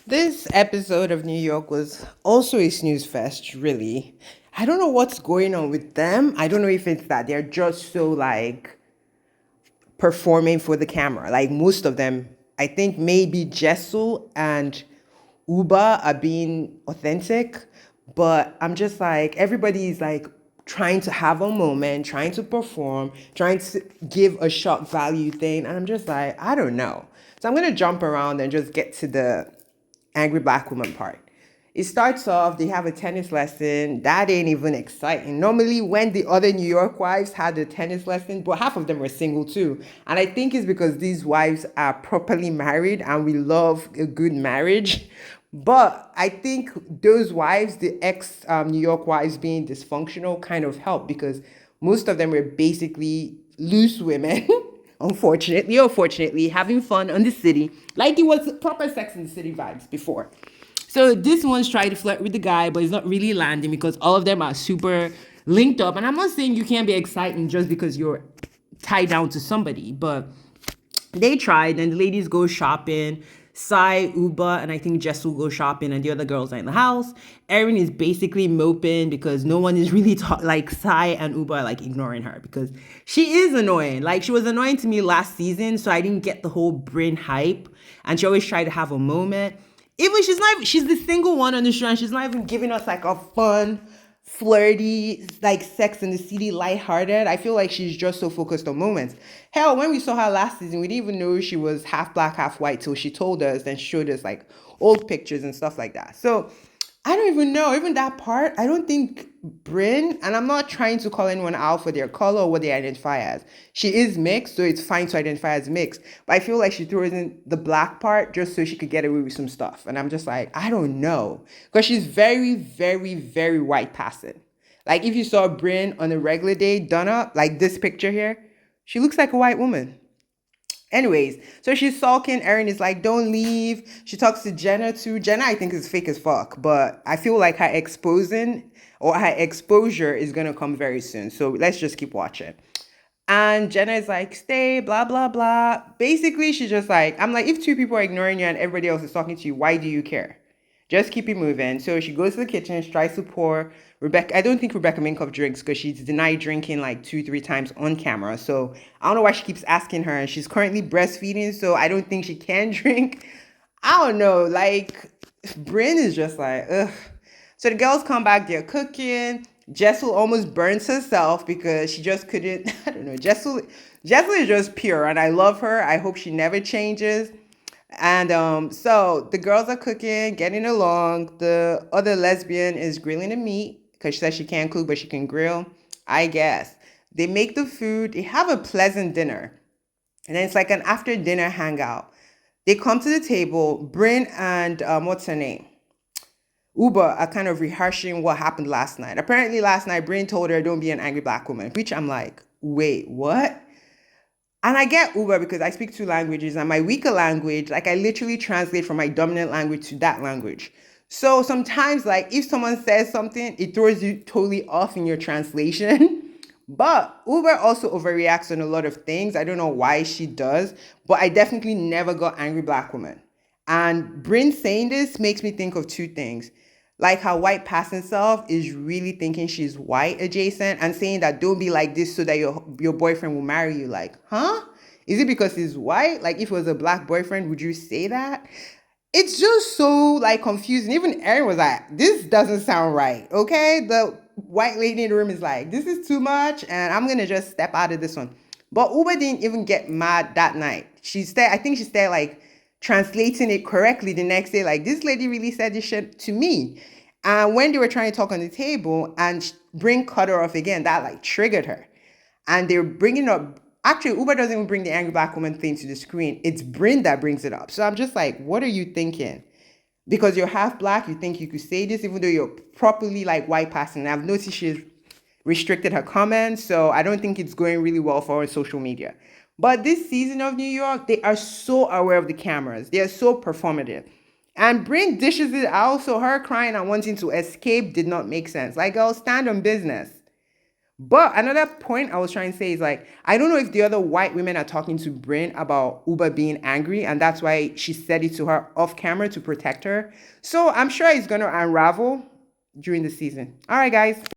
This episode of New York was also a snooze fest, really. I don't know what's going on with them. I don't know if it's that they're just so like performing for the camera. Like most of them, I think maybe Jessel and Uba are being authentic, but I'm just like everybody's like trying to have a moment, trying to perform, trying to give a shock value thing, and I'm just like, I don't know. So I'm gonna jump around and just get to the angry black woman part. It starts off, they have a tennis lesson. That ain't even exciting. Normally, when the other New York wives had a tennis lesson, but half of them were single too. And I think it's because these wives are properly married and we love a good marriage. But I think those wives, the ex New York wives being dysfunctional, kind of helped because most of them were basically loose women. Unfortunately or fortunately, having fun on the city, like it was proper Sex in the City vibes before. So this one's trying to flirt with the guy, but it's not really landing because all of them are super linked up. And I'm not saying you can't be exciting just because you're tied down to somebody, but they tried, and the ladies go shopping. Sai, Uba, and I think Jess will go shopping, and the other girls are in the house. Erin is basically moping because no one is really like Sai and Uba are like ignoring her because she is annoying. Like she was annoying to me last season, so I didn't get the whole Bryn hype, and she always tried to have a moment. Even she's the single one on the show, and she's not even giving us like a fun, flirty, like Sex in the City, lighthearted. I feel like she's just so focused on moments. Hell, when we saw her last season, we didn't even know she was half black, half white till she told us and showed us like old pictures and stuff like that. So I don't even know. Even that part, I don't think Bryn, and I'm not trying to call anyone out for their color or what they identify as. She is mixed, so it's fine to identify as mixed. But I feel like she throws in the black part just so she could get away with some stuff. And I'm just like, I don't know. Because she's very, very, very white passing. Like if you saw Bryn on a regular day done up, like this picture here, she looks like a white woman. Anyways, so she's sulking. Erin is like, don't leave. She talks to Jenna too. Jenna, I think, is fake as fuck, but I feel like her exposing or her exposure is gonna come very soon. So let's just keep watching. And Jenna is like, stay, blah, blah, blah. Basically, she's just like, I'm like, if two people are ignoring you and everybody else is talking to you, why do you care? Just keep it moving. So she goes to the kitchen, she tries to pour Rebecca. I don't think Rebecca Minkoff drinks because she's denied drinking like 2, 3 times on camera. So I don't know why she keeps asking her. And she's currently breastfeeding, so I don't think she can drink. I don't know. Like, Bryn is just like, ugh. So the girls come back, they're cooking. Jessel almost burns herself because she just couldn't. I don't know. Jessel is just pure, and I love her. I hope she never changes. And so the girls are cooking, getting along. The other lesbian is grilling the meat because she says she can't cook, but she can grill, I guess. They make the food, they have a pleasant dinner. And then it's like an after dinner hangout. They come to the table, Bryn and what's her name? Uber are kind of rehearsing what happened last night. Apparently last night, Bryn told her, don't be an angry black woman, which I'm like, wait, what? And I get Uber because I speak 2 languages, and my weaker language, like I literally translate from my dominant language to that language. So sometimes, like if someone says something, it throws you totally off in your translation. But Uber also overreacts on a lot of things. I don't know why she does, but I definitely never got angry black woman. And Bryn saying this makes me think of 2 things. Like how white passing self is really thinking she's white adjacent and saying that don't be like this so that your boyfriend will marry you. Like, huh? Is it because he's white? Like if it was a black boyfriend, would you say that? It's just so like confusing. Even Erin was like, this doesn't sound right. Okay. The white lady in the room is like, this is too much, and I'm gonna just step out of this one. But Uber didn't even get mad that night. I think she stayed like translating it correctly the next day, like this lady really said this shit to me. And when they were trying to talk on the table and Bryn cut her off again, that like triggered her. And they're bringing up, actually, Uber doesn't even bring the angry black woman thing to the screen. It's Bryn that brings it up. So I'm just like, what are you thinking? Because you're half black, you think you could say this, even though you're properly like white passing. And I've noticed she's restricted her comments, so I don't think it's going really well for her on social media. But this season of New York, they are so aware of the cameras. They are so performative. And Bryn dishes it out, so her crying and wanting to escape did not make sense. Like, girl, stand on business. But another point I was trying to say is like, I don't know if the other white women are talking to Bryn about Uber being angry, and that's why she said it to her off camera to protect her. So I'm sure it's going to unravel during the season. All right, guys.